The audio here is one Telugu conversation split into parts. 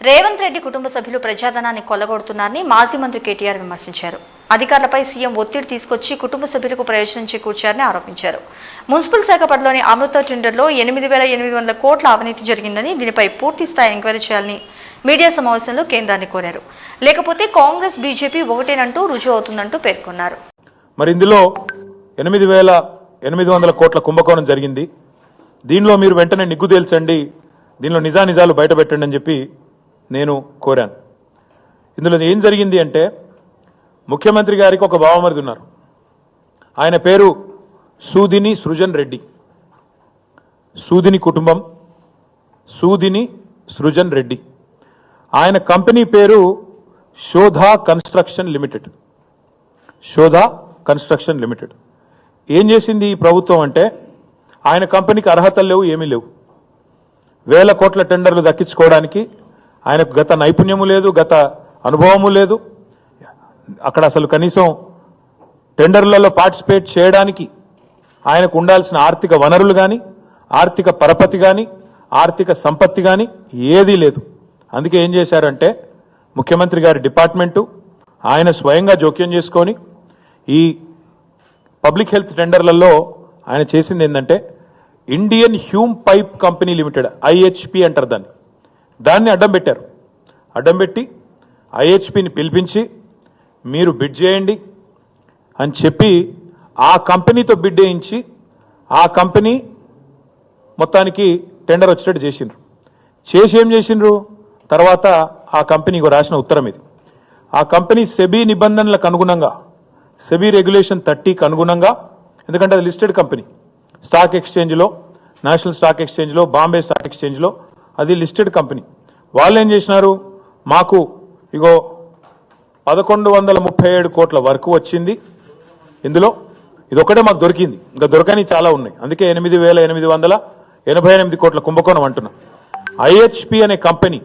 రేవంత్ రెడ్డి కుటుంబ సభ్యులు ప్రజాధనాన్ని కొల్లగొడుతున్నారని మాజీ మంత్రి కేటీఆర్ విమర్శించారు. అధికారులపై సీఎం ఒత్తిడి తీసుకొచ్చి కుటుంబ సభ్యులకు ప్రయోజనం చేకూర్చారని ఆరోపించారు. మున్సిపల్ శాఖ పరిధిలోని అమృత టెండర్లో 8,800 కోట్ల అవినీతి జరిగిందని, దీనిపై పూర్తి స్థాయి ఎంక్వైరీ చేయాలని మీడియా సమావేశంలో కేంద్రాన్ని కోరారు. లేకపోతే కాంగ్రెస్ బీజేపీ ఒకటేనంటూ రుజువు అవుతుందంటూ పేర్కొన్నారు. మరి ఇందులో 8,800 కోట్ల కుంభకోణం జరిగింది. దీనిలో మీరు వెంటనే నిగ్గు తేల్చండి, దీనిలో నిజానిజాలు బయటపెట్టండి అని చెప్పి నేను కోరాను. ఇందులో ఏం జరిగింది అంటే, ముఖ్యమంత్రి గారికి ఒక బావమరిది ఉన్నారు. ఆయన పేరు సూదిని సృజన్ రెడ్డి. సూదిని కుటుంబం, సూదిని సృజన్ రెడ్డి. ఆయన కంపెనీ పేరు Shodha construction limited. Shodha construction limited. ఏం చేసింది ఈ ప్రభుత్వం అంటే, ఆయన కంపెనీకి అర్హతలు లేవు, ఏమీ లేవు. వేల కోట్ల టెండర్లు దక్కించుకోవడానికి ఆయనకు గత నైపుణ్యము లేదు, గత అనుభవము లేదు. అక్కడ అసలు కనీసం టెండర్లలో పార్టిసిపేట్ చేయడానికి ఆయనకు ఉండాల్సిన ఆర్థిక వనరులు కానీ, ఆర్థిక పరపతి కానీ, ఆర్థిక సంపత్తి కానీ ఏదీ లేదు. అందుకే ఏం చేశారంటే, ముఖ్యమంత్రి గారి డిపార్ట్మెంటు ఆయన స్వయంగా జోక్యం చేసుకొని ఈ పబ్లిక్ హెల్త్ టెండర్లలో ఆయన చేసింది ఏంటంటే, Indian Hume pipe company limited, IHP అంటారు దాన్ని అడ్డం పెట్టారు. అడ్డం పెట్టి ఐహెచ్పిని పిలిపించి మీరు బిడ్ చేయండి అని చెప్పి ఆ కంపెనీతో బిడ్ వేయించి ఆ కంపెనీ మొత్తానికి టెండర్ వచ్చేటట్టు చేసిండ్రు. చేసి ఏం చేసిండ్రు, తర్వాత ఆ కంపెనీకి రాసిన ఉత్తరం ఇది. ఆ కంపెనీ సెబీ నిబంధనలకు అనుగుణంగా, సెబీ రెగ్యులేషన్ 30కి అనుగుణంగా, ఎందుకంటే అది లిస్టెడ్ కంపెనీ, స్టాక్ ఎక్స్చేంజ్లో, నేషనల్ స్టాక్ ఎక్స్చేంజ్లో, బాంబే స్టాక్ ఎక్స్చేంజ్లో అది లిస్టెడ్ కంపెనీ. వాళ్ళు ఏం చేసినారు, మాకు ఇగో 1137 కోట్ల వరకు వచ్చింది, ఇందులో ఇదొక్కటే మాకు దొరికింది, ఇంకా దొరకని చాలా ఉన్నాయి, అందుకే 8,888 కోట్ల కుంభకోణం అంటున్నా. ఐహెచ్పి అనే కంపెనీ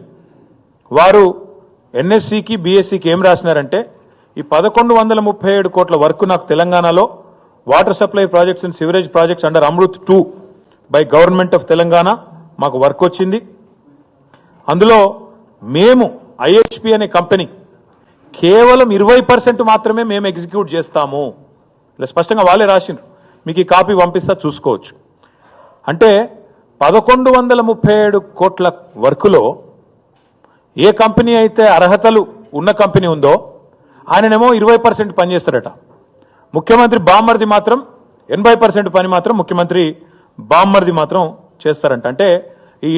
వారు ఎన్ఎస్సికి బీఎస్సికి ఏం రాసినారంటే, ఈ 1137 కోట్ల వరకు నాకు తెలంగాణలో water supply projects and sewerage projects under Amrit 2 by government of Telangana మాకు వర్క్ వచ్చింది. అందులో మేము ఐహెచ్పి అనే కంపెనీ కేవలం 20% మాత్రమే మేము ఎగ్జిక్యూట్ చేస్తాము. ఇలా స్పష్టంగా వాళ్ళే రాసిండ్రు, మీకు ఈ కాపీ పంపిస్తా చూసుకోవచ్చు. అంటే 1137 కోట్ల వర్కులో ఏ కంపెనీ అయితే అర్హతలు ఉన్న కంపెనీ ఉందో ఆయననేమో 20% పనిచేస్తారట. ముఖ్యమంత్రి బామ్మర్ది మాత్రం 80% పని మాత్రం ముఖ్యమంత్రి బామ్మర్ది మాత్రం చేస్తారంట. అంటే